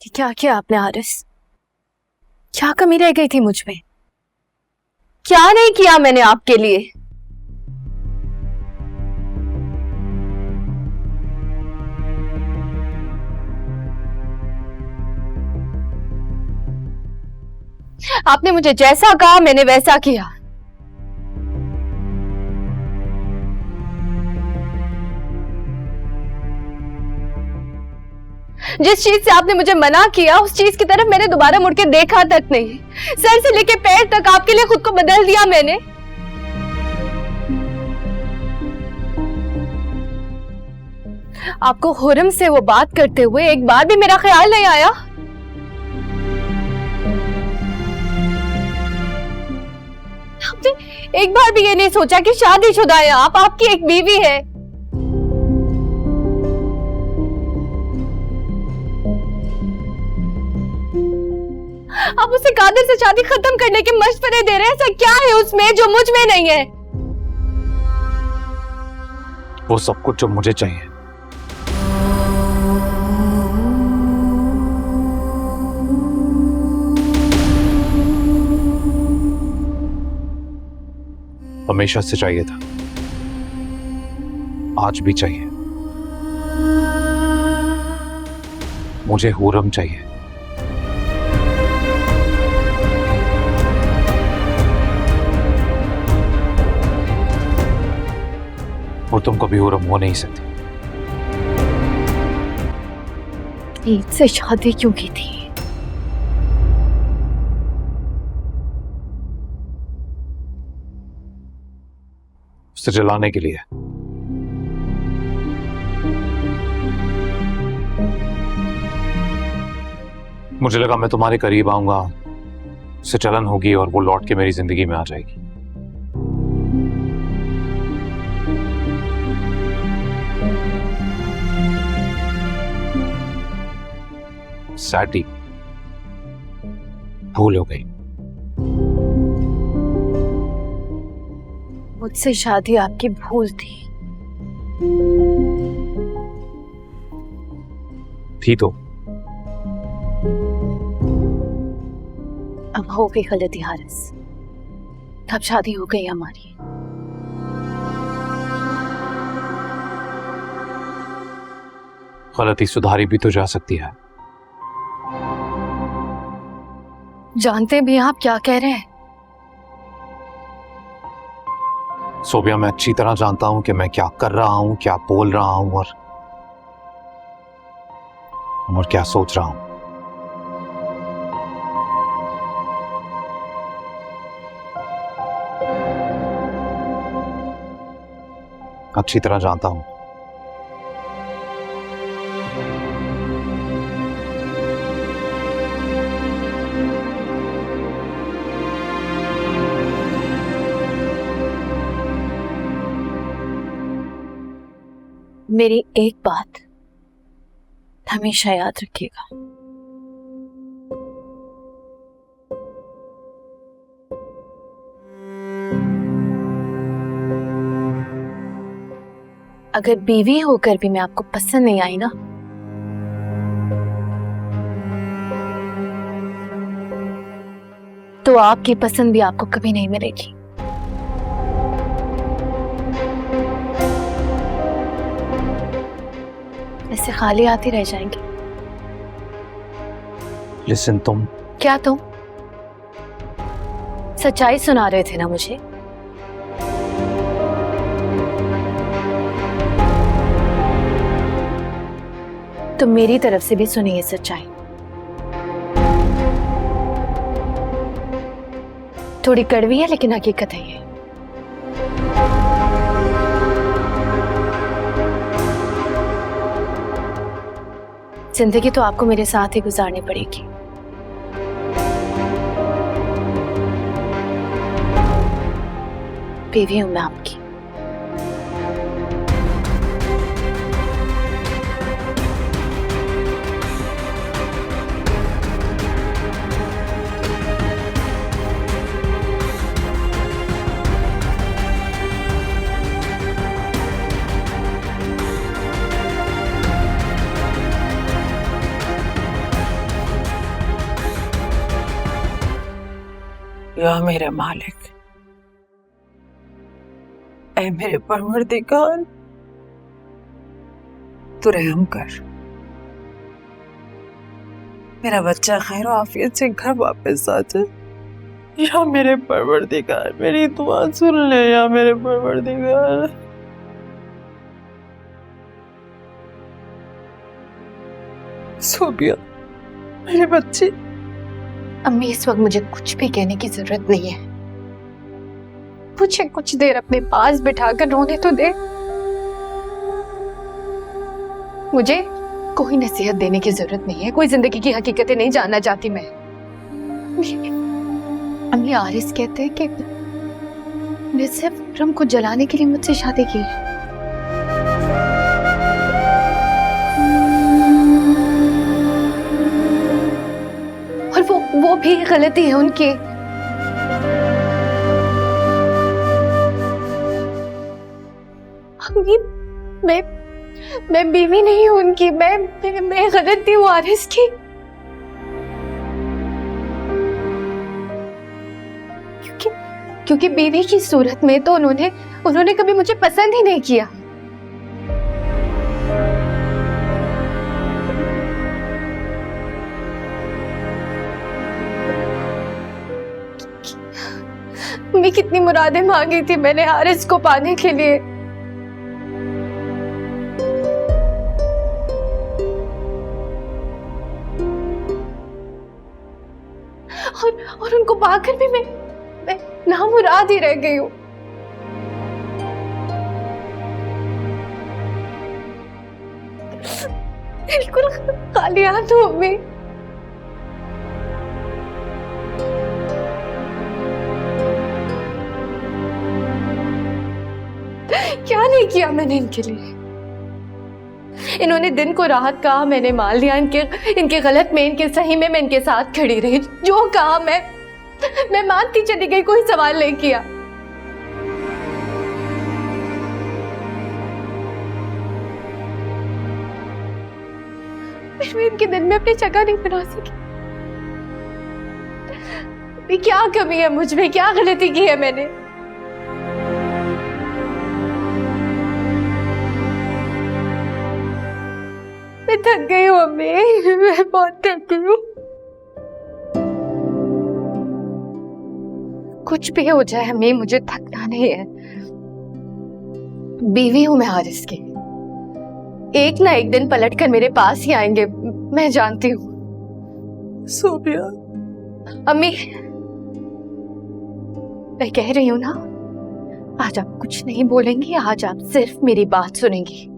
कि क्या किया आपने हारिस? क्या कमी रह गई थी मुझ में? क्या नहीं किया मैंने आपके लिए? आपने मुझे जैसा कहा मैंने वैसा किया। जिस चीज से आपने मुझे मना किया उस चीज की तरफ मैंने दोबारा मुड़ के देखा तक नहीं। सर से लेके पैर तक आपके लिए खुद को बदल दिया मैंने। आपको हुरम से वो बात करते हुए एक बार भी मेरा ख्याल नहीं आया? आपने एक बार भी ये नहीं सोचा कि शादीशुदा है आप, आपकी एक बीवी है। आप उसे कादिर से शादी खत्म करने के मशवरे दे रहे हैं। ऐसा क्या है उसमें जो मुझ में नहीं है? वो सब कुछ जो मुझे चाहिए। हमेशा से चाहिए था, आज भी चाहिए। मुझे हुरम चाहिए। और तुम कभी हुरम हो नहीं सकती। ईद से शादी क्यों की थी? उसे जलाने के लिए। मुझे लगा मैं तुम्हारे करीब आऊंगा, उसे जलन होगी और वो लौट के मेरी जिंदगी में आ जाएगी। सैटी भूल हो गई। मुझसे शादी आपकी भूल थी तो अब हो गई गलती हारिस। अब शादी हो गई हमारी। गलती सुधारी भी तो जा सकती है। जानते भी आप क्या कह रहे हैं? सोबिया, मैं अच्छी तरह जानता हूं कि मैं क्या कर रहा हूं, क्या बोल रहा हूं और क्या सोच रहा हूं। अच्छी तरह जानता हूं। मेरी एक बात हमेशा याद रखिएगा। अगर बीवी होकर भी मैं आपको पसंद नहीं आई ना, तो आपकी पसंद भी आपको कभी नहीं मिलेगी। ऐसे खाली आती रह जाएंगे। लिसन, तुम क्या तुम सच्चाई सुना रहे थे ना मुझे? तो मेरी तरफ से भी सुनिए सच्चाई। थोड़ी कड़वी है लेकिन हकीकत है ये। जिंदगी तो आपको मेरे साथ ही गुजारनी पड़ेगी। बीवी हूं मैं आपकी। या मेरे मालिक, ऐ मेरे परवरदिगार, तू रहम कर, मेरा बच्चा खैर आफियत से घर वापस आ जाए। या मेरे परवरदिगार, मेरी दुआ सुन ले या मेरे परवरदिगार। सोबिया, मेरे बच्चे। अम्मी, इस वक्त मुझे कुछ भी कहने की जरूरत नहीं है। मुझे कुछ देर अपने पास बिठाकर रोने तो दे। मुझे कोई नसीहत देने की जरूरत नहीं है, कोई जिंदगी की हकीकतें नहीं जानना चाहती मैं। अम्मी, आरिस कहते हैं कि ने सिर्फ विक्रम को जलाने के लिए मुझसे शादी की है। और वो भी गलती है उनकी। अम्मी, मैं बीवी नहीं हूं उनकी। मैं गलती हूँ आरिस की। क्योंकि बीवी की सूरत में तो उन्होंने कभी मुझे पसंद ही नहीं किया। मैं कितनी मुरादें मांगी थी मैंने आरिस को पाने के लिए। और उनको पाकर भी मैं नामुराद ही रह गई हूँ। बिल्कुल खाली हाथ हूँ अम्मी। क्या नहीं किया मैंने इनके लिए। इन्होंने दिन को राहत कहा, मैंने मान लिया। इनके गलत में, इनके सही में मैं इनके साथ खड़ी रही। जो कहा मैं मानती चली गई, कोई सवाल नहीं किया। मैं इनके दिल में अपनी जगह नहीं बना सकी। क्या कमी है मुझ में, क्या गलती की है मैंने? मैं थक गई हूँ अम्मी, मैं बहुत थक गई हूँ। कुछ भी हो जाए अम्मी, मुझे थकना नहीं है। बीवी हूं मैं हारिस की। एक ना एक दिन पलट कर मेरे पास ही आएंगे, मैं जानती हूँ। सोबिया, अम्मी, मैं कह रही हूँ ना, आज आप कुछ नहीं बोलेंगी, आज आप सिर्फ मेरी बात सुनेंगी।